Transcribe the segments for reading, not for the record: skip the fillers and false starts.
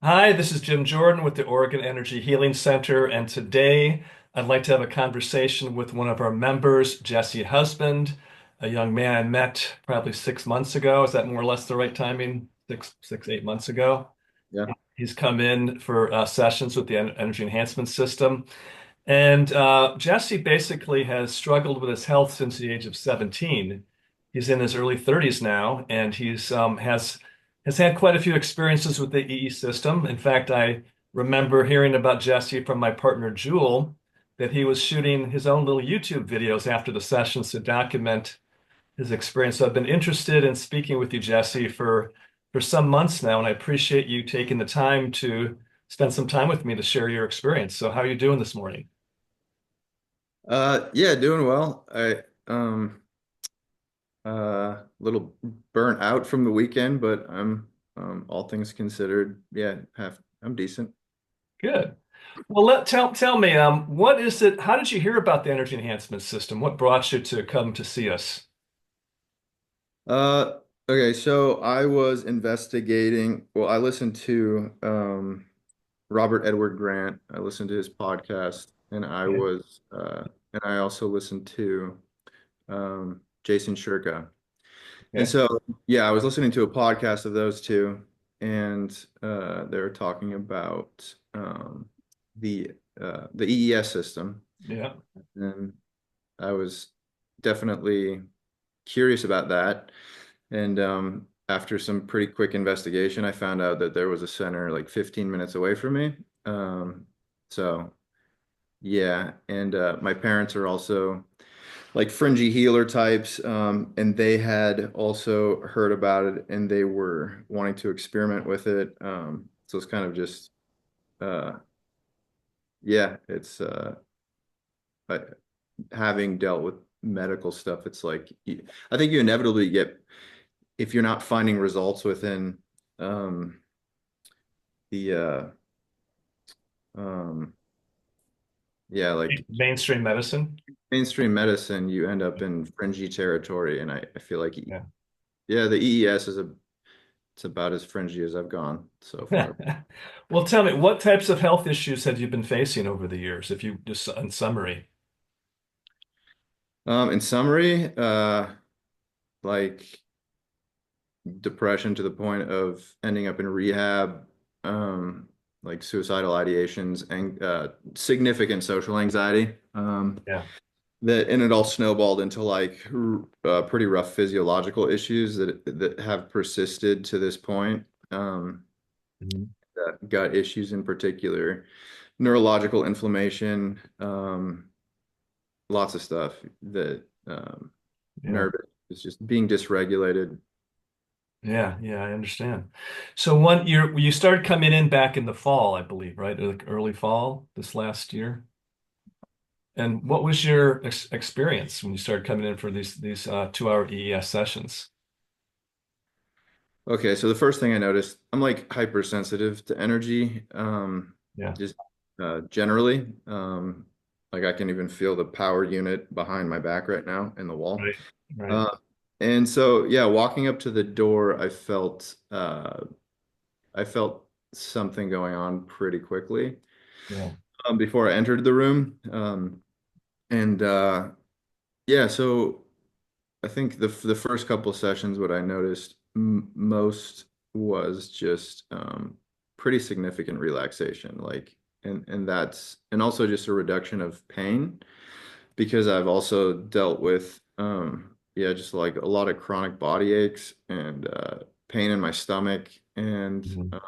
Hi, this is Jim Jordan with the Oregon Energy Healing Center, and today I'd like to have a conversation with one of our members, Jesse Husband, a young man I met probably 6 months ago. Is that more or less the right timing? 8 months ago. Yeah. He's come in for sessions with the Energy Enhancement System. And Jesse basically has struggled with his health since the age of 17. He's in his early 30s now, and he's has had quite a few experiences with the EE system. In fact, I remember hearing about Jesse from my partner Jewel, that he was shooting his own little YouTube videos after the sessions to document his experience. So I've been interested in speaking with you, Jesse, for some months now, and I appreciate you taking the time to spend some time with me to share your experience. So how are you doing this morning? Yeah, doing well. Little burnt out from the weekend, but I'm all things considered, yeah, I'm decent. Good. Well, tell me, what is it? How did you hear about the energy enhancement system? What brought you to come to see us? Uh okay, so I was investigating, well, I listened to Robert Edward Grant. I listened to his podcast and Okay. I also listened to Jason Shurka. And Okay. so, yeah, I was listening to a podcast of those two, and they were talking about the the EES system, Yeah. and I was definitely curious about that. And after some pretty quick investigation, I found out that there was a center like 15 minutes away from me. Um, so, yeah, and my parents are also like fringy healer types, and they had also heard about it and they were wanting to experiment with it. So it's kind of just, uh, yeah, it's I, having dealt with medical stuff, it's like I think you inevitably get if you're not finding results within um, the um, yeah, like Mainstream medicine. mainstream medicine, you end up in fringy territory, and I feel like Yeah. yeah, the EES is a it's about as fringy as I've gone so far. Well, tell me, what types of health issues have you been facing over the years, if you just in summary? In summary, like depression to the point of ending up in rehab, um, like suicidal ideations and significant social anxiety. Yeah. And it all snowballed into like pretty rough physiological issues that have persisted to this point. Mhm. Gut issues in particular, neurological inflammation, lots of stuff that Yeah. nervous is just being dysregulated. Yeah. Yeah. I understand. So you started coming in back in the fall, I believe, right? Like early fall this last year. And what was your experience when you started coming in for these 2 hour EES sessions? Okay, so the first thing I noticed, I'm like hypersensitive to energy, Yeah. just generally. Like I can even feel the power unit behind my back right now in the wall. Right. Right. Uh, and so yeah, walking up to the door, I felt something going on pretty quickly Yeah. before I entered the room. And yeah, so I think the first couple sessions, what I noticed m most was just pretty significant relaxation, like, and also just a reduction of pain because I've also dealt with yeah, just like a lot of chronic body aches and pain in my stomach and Mhm.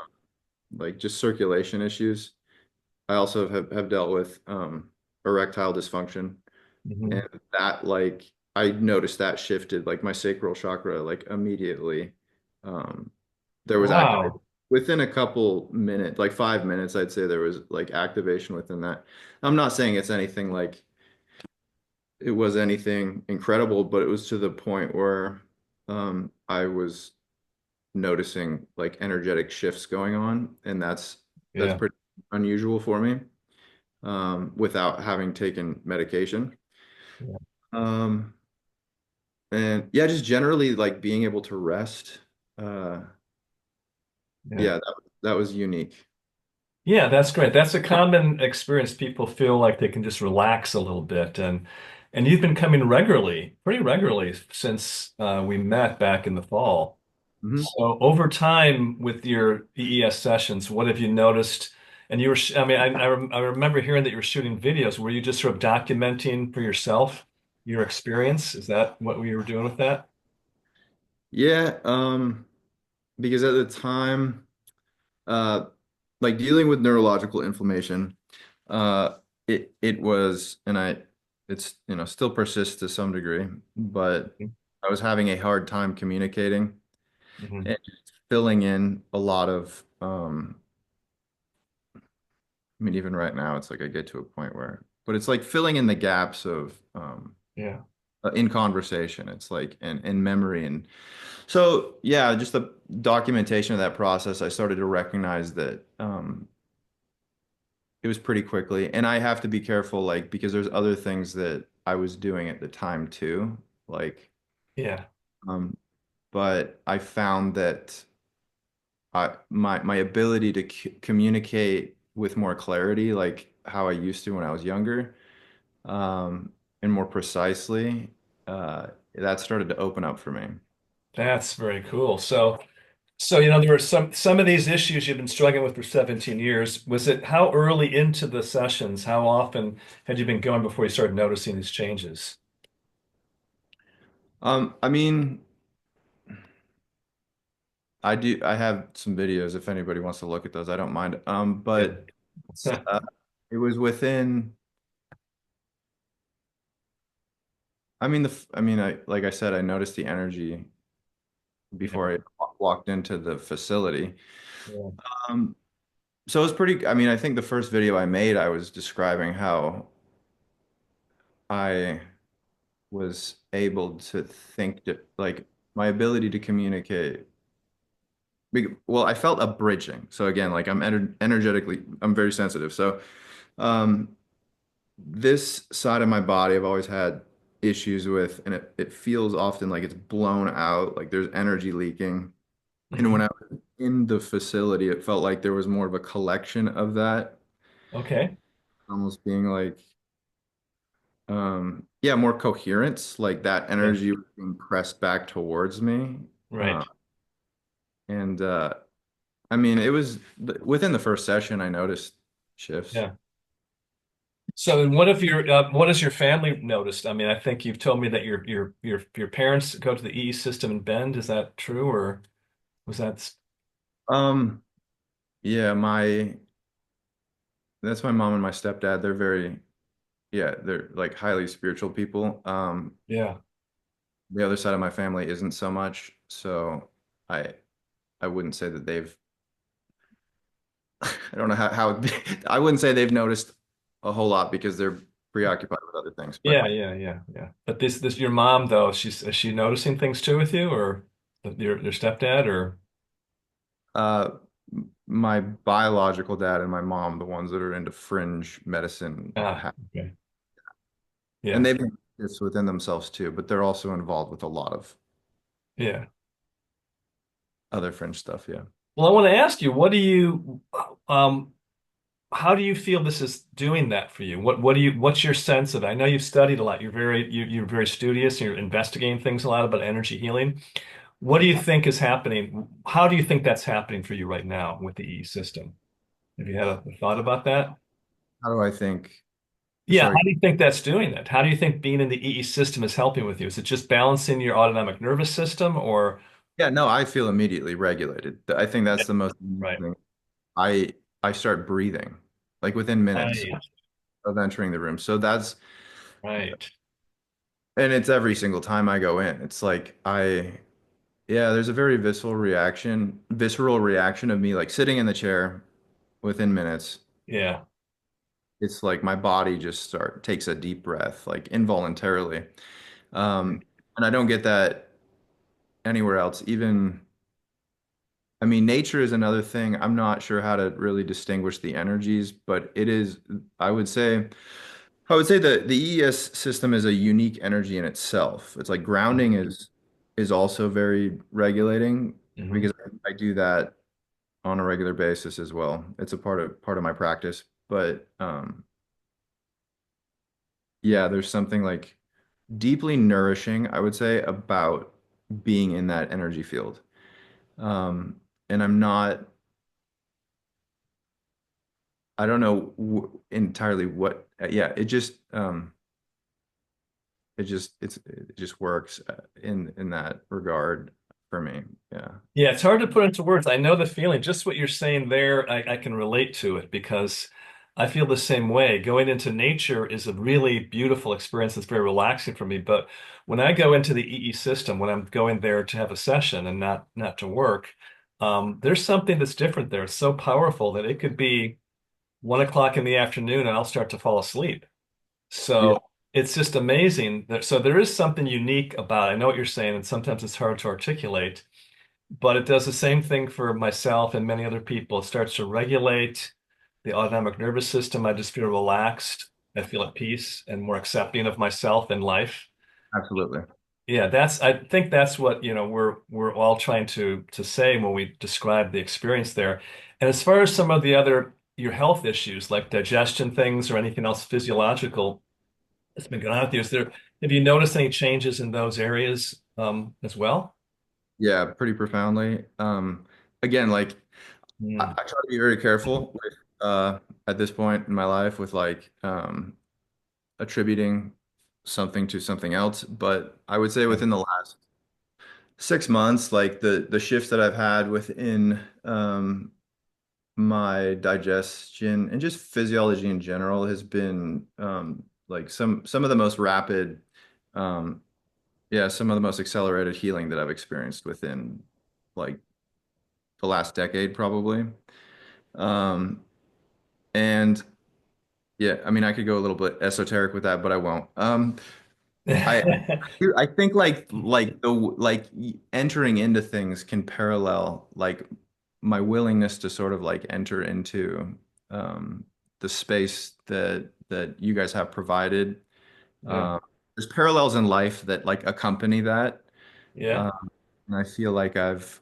like just circulation issues. I also have dealt with erectile dysfunction. And Mhm. that like I noticed that shifted like my sacral chakra like immediately. Um, there was activation Wow. within a couple minutes, like 5 minutes, I'd say there was like activation within that. I'm not saying it's anything like it was anything incredible, but it was to the point where I was noticing like energetic shifts going on, and that's Yeah. pretty unusual for me without having taken medication. Yeah. Um, And yeah, just generally like being able to rest. Uh, Yeah. yeah, that was unique. Yeah, that's great. That's a common experience. People feel like they can just relax a little bit, and you've been coming regularly, pretty regularly since we met back in the fall. Mhm. So over time with your EES sessions, what have you noticed? And you were, I mean, I remember hearing that you were shooting videos. Were you just sort of documenting for yourself your experience? Is that what we were doing with that? Yeah, because at the time, uh, like dealing with neurological inflammation, it was, and it's still persists to some degree, but I was having a hard time communicating Hmm. and filling in a lot of, I mean, even right now, it's like I get to a point where, but it's like filling in the gaps of, Yeah. in conversation. It's like in memory and so yeah, just the documentation of that process, I started to recognize that it was pretty quickly. And I have to be careful, like, because there's other things that I was doing at the time too. Like, Yeah. um, but I found that my ability to communicate with more clarity, like how I used to when I was younger, and more precisely, that started to open up for me. That's very cool. So, there were some of these issues you've been struggling with for 17 years. Was it how early into the sessions, how often had you been going before you started noticing these changes? I mean, I have some videos if anybody wants to look at those. I don't mind. Yeah. But uh, it was within, I mean, like I said, I noticed the energy Yeah. before I walked into the facility. Yeah. Um, so it was pretty, I mean, I think the first video I made, I was describing how I was able to think, like my ability to communicate. Well, I felt a bridging. So again, like energetically, I'm very sensitive. So, um, this side of my body I've always had issues with, and it feels often like it's blown out, like there's energy leaking. And when Hmm. I was in the facility, it felt like there was more of a collection of that, Okay. almost being like, yeah, more coherence, like that Yeah. energy was being pressed back towards me. Uh, Right. and I mean, it was within the first session, I noticed shifts. Yeah. So, what has your family noticed? I mean, I think you've told me that your parents go to the EE system in Bend. Is that true, or was that? Um, yeah, that's my mom and my stepdad. They're very, yeah, they're like highly spiritual people. Yeah. The other side of my family isn't so much. So I I wouldn't say that they've I don't know how I wouldn't say they've noticed a whole lot because they're preoccupied with other things. But Yeah. But this your mom though, is she noticing things too with you, or your stepdad, or uh my biological dad and my mom, the ones that are into fringe medicine, okay, and yeah, they've been this within themselves too, but they're also involved with a lot of yeah. other fringe stuff. Yeah. Well, I want to ask you, um, how do you feel this is doing that for you? What's your sense of it? I know you've studied a lot. You're very studious. And you're investigating things a lot about energy healing. What do you think is happening? How do you think that's happening for you right now with the E system? Have you had a thought about that? How do I think? Yeah, Sorry. how do you think that's doing that? How do you think being in the EE system is helping with you? Is it just balancing your autonomic nervous system or Yeah, no, I feel immediately regulated. I think that's the most unique right, thing. I I start breathing like within minutes right, of entering the room. So that's right. and it's every single time I go in. It's like yeah, there's a very visceral reaction of me like sitting in the chair within minutes. Yeah. It's like my body just start takes a deep breath like involuntarily. Right. And I don't get that anywhere else. Even I mean, nature is another thing. I'm not sure how to really distinguish the energies, but it is, I would say, I would say that the EES system is a unique energy in itself. It's like grounding is also very regulating Hmm. because I do that on a regular basis as well. It's a part of my practice. But yeah, there's something like deeply nourishing, I would say, about being in that energy field. And I don't know entirely what, yeah, it just works in that regard for me. Yeah, Yeah, it's hard to put into words. I know the feeling. Just what you're saying there, I can relate to it because I feel the same way. Going into nature is a really beautiful experience. It's very relaxing for me. But when I go into the EE system, when I'm going there to have a session and not to work, there's something that's different there. It's so powerful that it could be 1 o'clock in the afternoon and I'll start to fall asleep. yeah, So it's just amazing. So there is something unique about it. I know what you're saying, and sometimes it's hard to articulate. But it does the same thing for myself and many other people. It starts to regulate the autonomic nervous system. I just feel relaxed. I feel at peace and more accepting of myself and life. absolutely. Yeah, I think that's what, we're all trying to say when we describe the experience there. And as far as some of the other your health issues like digestion things or anything else physiological that's been going on with you, have you noticed any changes in those areas as well? Yeah, pretty profoundly. Again, like Mm, I try to be very careful with at this point in my life with like attributing something to something else. But I would say yeah, within the last 6 months, like the shifts that I've had within my digestion and just physiology in general has been like some of the most rapid, um, yeah, some of the most accelerated healing that I've experienced within like the last decade, probably. Um, and yeah, I mean, I could go a little bit esoteric with that, but I won't. I I think entering into things can parallel like my willingness to sort of like enter into um, the space that you guys have provided. yeah, Um, there's parallels in life that like accompany that, yeah, um, and I feel like I've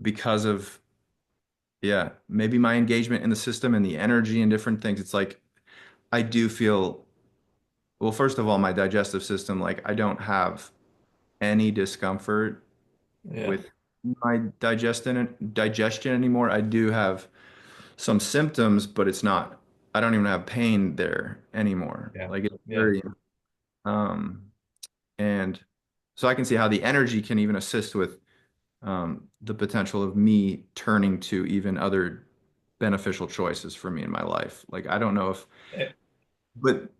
because of yeah maybe my engagement in the system and the energy and different things. It's like I do feel well. First of all, my digestive system like I don't have any discomfort yeah, with my digestion anymore. I do have some symptoms, but it's not, I don't even have pain there anymore. yeah, Like it's yeah. very, um, and so I can see how the energy can even assist with the potential of me turning to even other beneficial choices for me in my life. Like I don't know if, Eh, but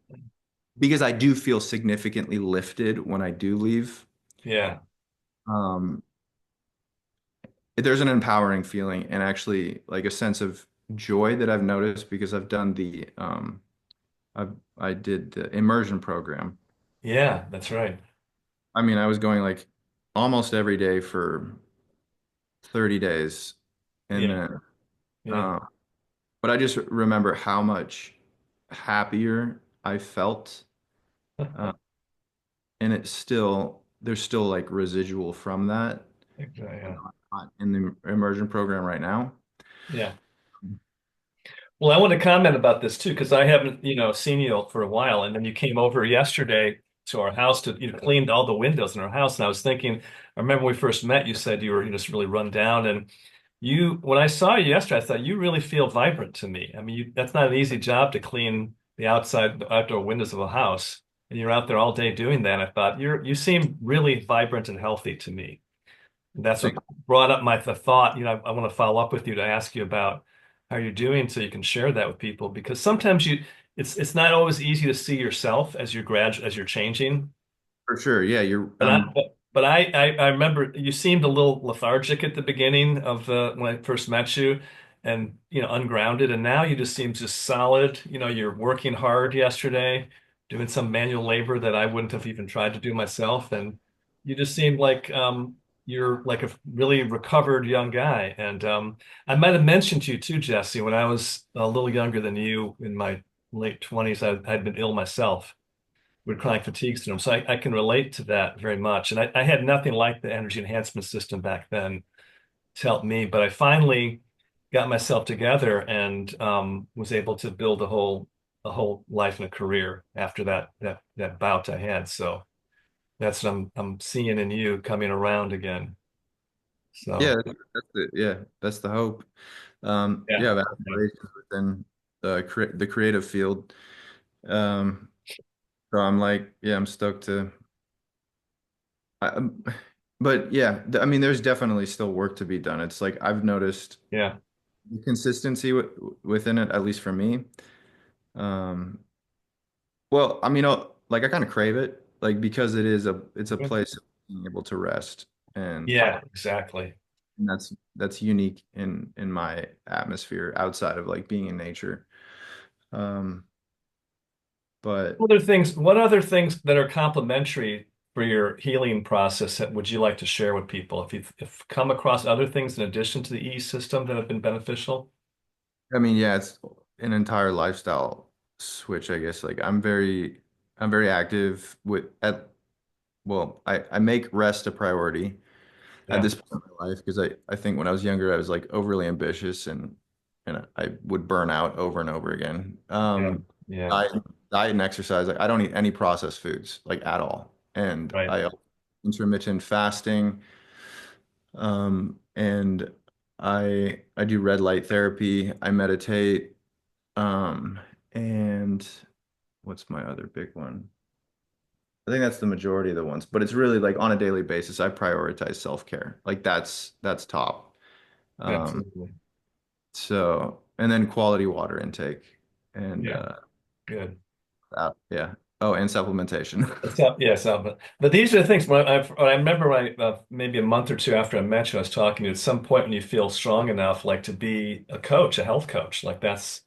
because I do feel significantly lifted when I do leave. yeah, Um, there's an empowering feeling and actually like a sense of joy that I've noticed because I've done I did the immersion program. yeah, that's right. I mean, I was going like almost every day for 30 days. And Yeah, then, yeah, uh, but I just remember how much happier I felt. Uh, and there's still like residual from that. exactly, You yeah, know, I'm not in the immersion program right now. yeah. Well, I want to comment about this too because I haven't, seen you for a while, and then you came over yesterday to our house to, cleaned all the windows in our house, and I was thinking, I remember when we first met, you said you were just really run down, and when I saw you yesterday, I thought you really feel vibrant to me. I mean, that's not an easy job to clean the outdoor windows of a house, and you're out there all day doing that. I thought you seem really vibrant and healthy to me. That's what Thank brought up the thought, I want to follow up with you to ask you about how you're doing so you can share that with people because sometimes it's not always easy to see yourself as as you're changing. for sure. Yeah, But I remember you seemed a little lethargic at the beginning of when I first met you, and ungrounded, and now you just seem just solid. You're working hard yesterday, doing some manual labor that I wouldn't have even tried to do myself, and you just seem like you're like a really recovered young guy. And I might have mentioned to you too, Jesse, when I was a little younger than you in my late 20s, I'd been ill myself with chronic fatigue syndrome. So I can relate to that very much. And I had nothing like the energy enhancement system back then. to help me. But I finally got myself together and was able to build a whole life and a career after that bout I had. So that's what I'm seeing in you coming around again. Yeah, So that's the hope. yeah, Yeah, I have yeah, aspirations within the creative field. Um, so I'm like, yeah, I'm stoked to. I, um, but yeah, I mean, there's definitely still work to be done. It's like I've noticed yeah. the consistency within it, at least for me. Um, well, I mean, like I kind of crave it, like because it's a place of being able to rest, and Yeah, exactly. that's unique in my atmosphere outside of like being in nature. Um, but What other things that are complementary for your healing process that would you like to share with people? If you've come across other things in addition to the E system that have been beneficial? I mean, yeah, it's an entire lifestyle switch, I guess. Like I'm very active with at well, I make rest a priority at Yeah, this point in my life because I think when I was younger I was like overly ambitious and I would burn out over and over again. yeah, yeah, Diet, diet and exercise, like I don't eat any processed foods like at all. And right. I intermittent fasting, and I do red light therapy, I meditate, um, and what's my other big one? I think that's the majority of the ones, but it's really like on a daily basis, I prioritize self-care. Like that's top. Um, Absolutely. so and then quality water intake and Yeah, good. yeah. Oh, and supplementation. But these are the things when I remember maybe a month or two after I met you, I was talking to you at some point when you feel strong enough, like to be a coach, a health coach. Like that's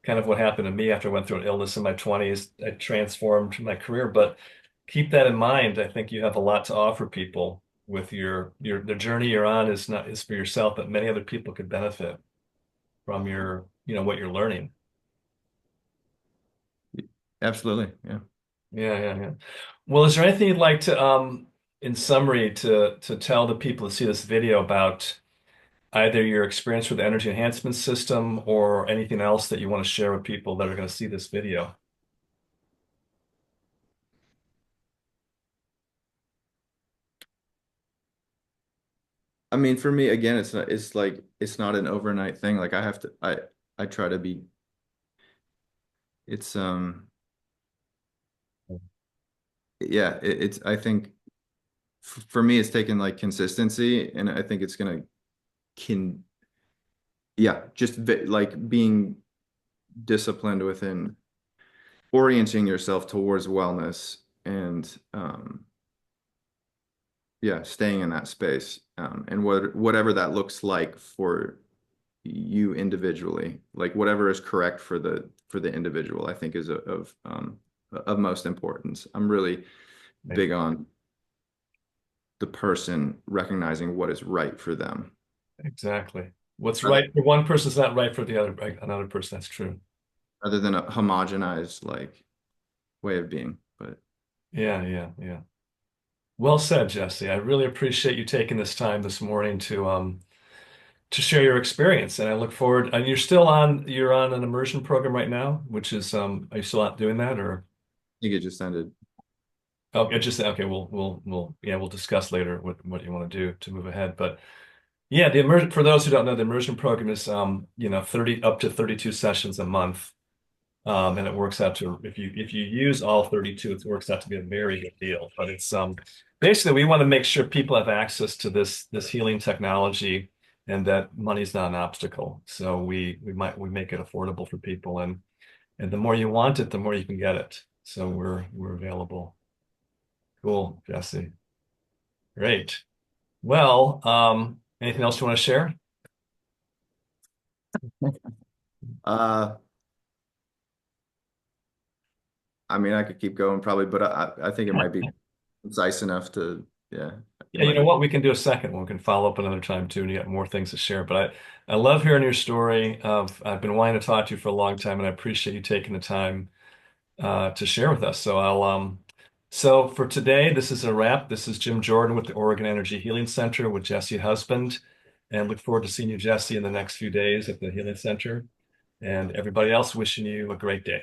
kind of what happened to me after I went through an illness in my 20s. I transformed my career, but keep that in mind. I think you have a lot to offer people with your the journey you're on is for yourself, but many other people could benefit from what you're learning. Absolutely. Yeah. Yeah, yeah, yeah. Well, is there anything you'd like to, in summary, to tell the people that see this video about either your experience with the energy enhancement system or anything else that you want to share with people that are going to see this video? I mean, for me, again, it's like it's not an overnight thing. Like I try to be it's yeah, it's I think for me it's taken like consistency and I think it's gonna can yeah, just like being disciplined within orienting yourself towards wellness and yeah, staying in that space and whatever that looks like for you individually, like whatever is correct for the individual, I think is of most importance. I'm really big on the person recognizing what is right for them Exactly. What's rather right for one person is not right for another person. That's true. rather than a homogenized like way of being. But Yeah, yeah, yeah. Well said, Jesse. I really appreciate you taking this time this morning to share your experience, and I look forward. And you're on an immersion program right now, which is are you still out doing that or? I think it just ended. Oh, it just okay. We'll discuss later what you want to do to move ahead. But yeah, the immersion for those who don't know, the immersion program is 30 up to 32 sessions a month. And it works out to if you use all 32, it works out to be a very good deal. But it's basically we want to make sure people have access to this healing technology and that money's not an obstacle. So we make it affordable for people and the more you want it, the more you can get it. So we're available. Cool, Jesse. Great. Well, anything else you want to share? Uh, I mean, I could keep going probably, but I think it might be concise enough to, yeah, it Yeah, you might know be. what? We can do a second one. We can follow up another time too, and you got more things to share. But I love hearing your story. I've been wanting to talk to you for a long time, and I appreciate you taking the time to share with us. So for today, this is a wrap. This is Jim Jordan with the Oregon Energy Healing Center with Jesse Husband, and look forward to seeing you, Jesse, in the next few days at the Healing Center. And everybody else, wishing you a great day.